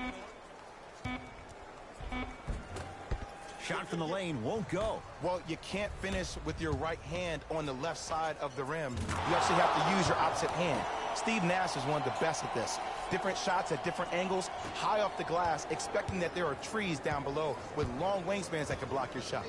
Shot from the lane won't go. Well, you can't finish with your right hand on the left side of the rim. You actually have to use your opposite hand. Steve Nash is one of the best at this. Different shots at different angles, high off the glass, expecting that there are trees down below with long wingspans that can block your shot.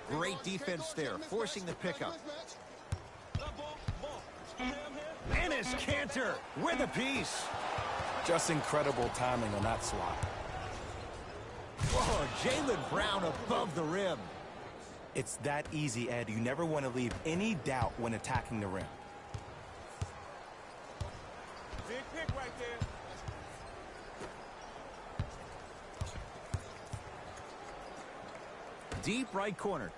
Great defense there, forcing the pickup. Enes Kanter with a piece. Just incredible timing on that swat. Oh, Jaylen Brown above the rim. It's that easy, Ed. You never want to leave any doubt when attacking the rim. Big pick right there. Deep right corner.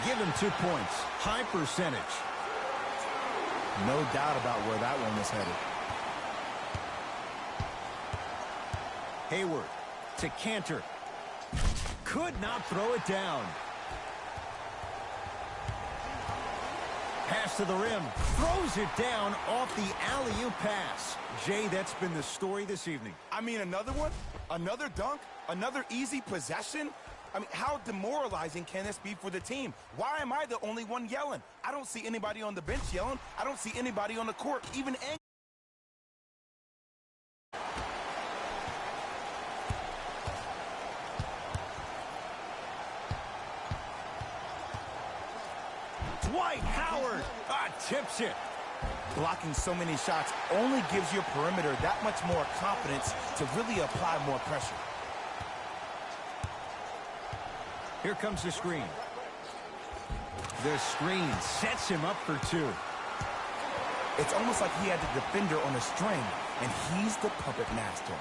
Give him 2 points. High percentage. No doubt about where that one was headed. Hayward to Kanter. Could not throw it down. Pass to the rim. Throws it down off the alley-oop pass. Jay, that's been the story this evening. I mean, another one? Another dunk? Another easy possession? I mean, how demoralizing can this be for the team? Why am I the only one yelling? I don't see anybody on the bench yelling. I don't see anybody on the court even angry. Dwight Howard tips it. Blocking so many shots only gives your perimeter that much more confidence to really apply more pressure. Here comes the screen. The screen sets him up for 2. It's almost like he had the defender on a string, and he's the puppet master.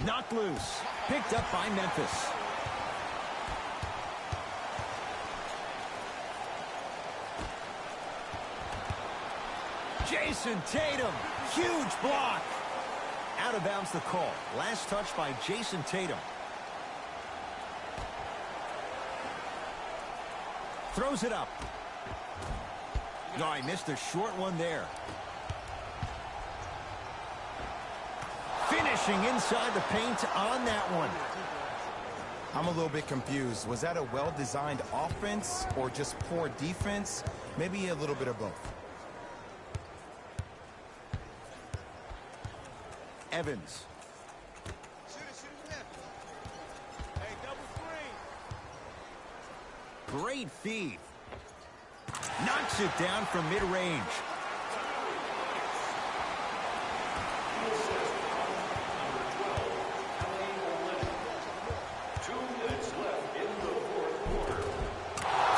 Knocked loose. Picked up by Memphis. Jason Tatum. Huge block. Out of bounds the call. Last touch by Jason Tatum. Throws it up. No, I missed a short one there. Finishing inside the paint on that one. I'm a little bit confused. Was that a well-designed offense or just poor defense? Maybe a little bit of both. Evans. Hey, double screen. Great feed. Knocks it down from mid-range.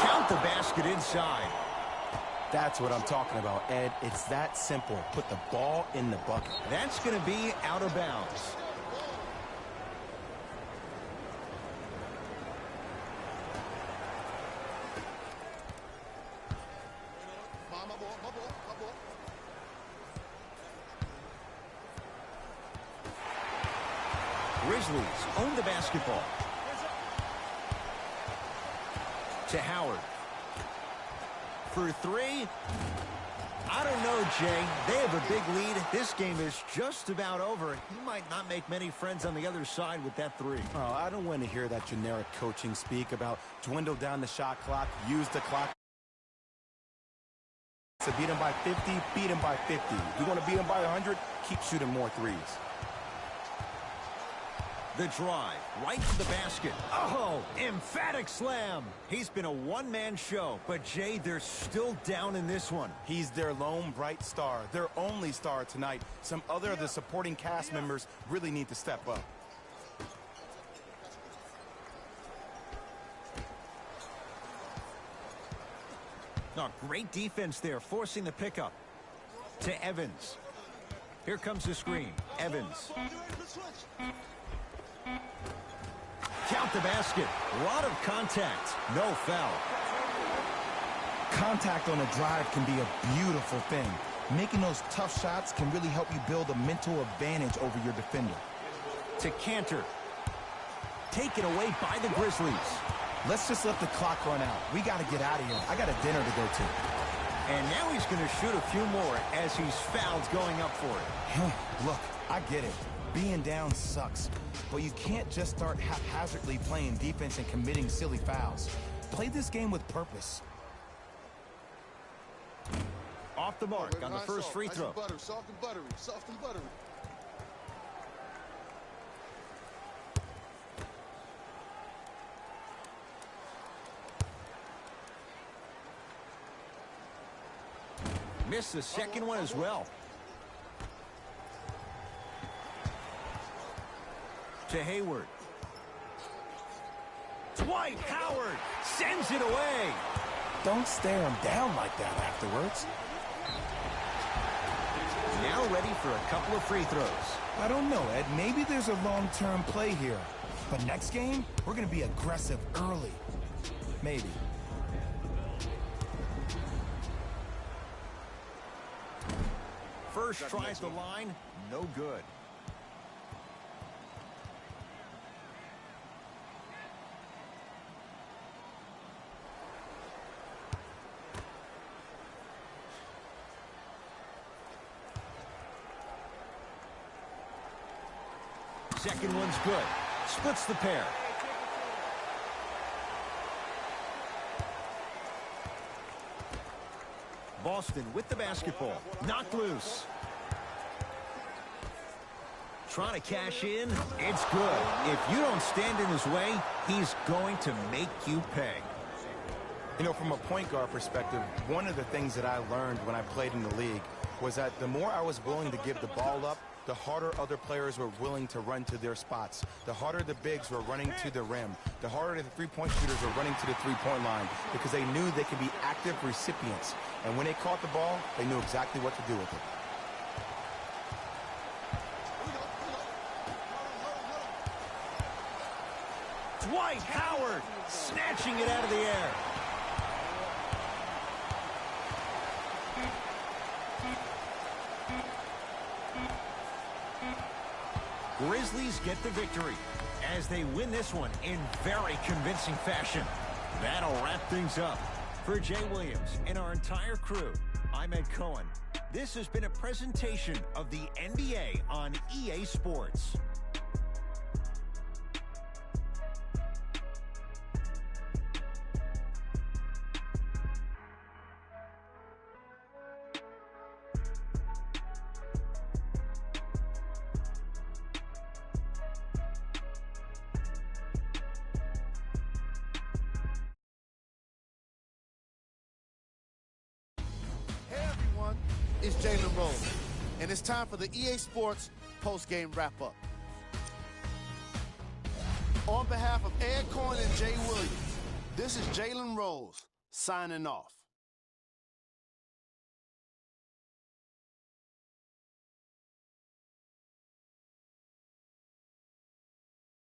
Count the basket inside. That's what I'm talking about, Ed. It's that simple. Put the ball in the bucket. That's going to be out of bounds. Grizzlies own the basketball. To Howard. For three. I don't know, Jay. They have a big lead. This game is just about over. He might not make many friends on the other side with that three. Oh, I don't want to hear that generic coaching speak about dwindle down the shot clock, use the clock. To beat him by 50, beat him by 50. If you want to beat him by 100, keep shooting more threes. The drive, right to the basket. Oh, emphatic slam. He's been a one-man show, but Jay, they're still down in this one. He's their lone bright star, their only star tonight. Some other of the supporting cast members really need to step up. Oh, great defense there, forcing the pickup. To Evans. Here comes the screen. Evans. Count the basket. A lot of contact. No foul. Contact on a drive can be a beautiful thing. Making those tough shots can really help you build a mental advantage over your defender. To Cantor. Taken away by the Grizzlies. Let's just let the clock run out. We got to get out of here. I got a dinner to go to. And now he's going to shoot a few more as he's fouled going up for it. Look, I get it. Being down sucks. But you can't just start haphazardly playing defense and committing silly fouls. Play this game with purpose. Off the mark on the first free throw. Soft and buttery, soft and buttery. Missed the second one as well. To Hayward. Dwight Howard sends it away. Don't stare him down like that afterwards. Now ready for a couple of free throws. I don't know, Ed. Maybe there's a long-term play here. But next game, we're going to be aggressive early. Maybe. First try at the line, no good. Second one's good. Splits the pair. Boston with the basketball. Knocked loose. Trying to cash in. It's good. If you don't stand in his way, he's going to make you pay. You know, from a point guard perspective, one of the things that I learned when I played in the league was that the more I was willing to give the ball up, the harder other players were willing to run to their spots. The harder the bigs were running to the rim. The harder the three-point shooters were running to the three-point line because they knew they could be active recipients. And when they caught the ball, they knew exactly what to do with it. Dwight Howard snatching it out of the air. Grizzlies get the victory as they win this one in very convincing fashion. That'll wrap things up. For Jay Williams and our entire crew, I'm Ed Cohen. This has been a presentation of the NBA on EA Sports. It's Jalen Rose, and it's time for the EA Sports post-game wrap-up. On behalf of Ed Cohen and Jay Williams, this is Jalen Rose signing off.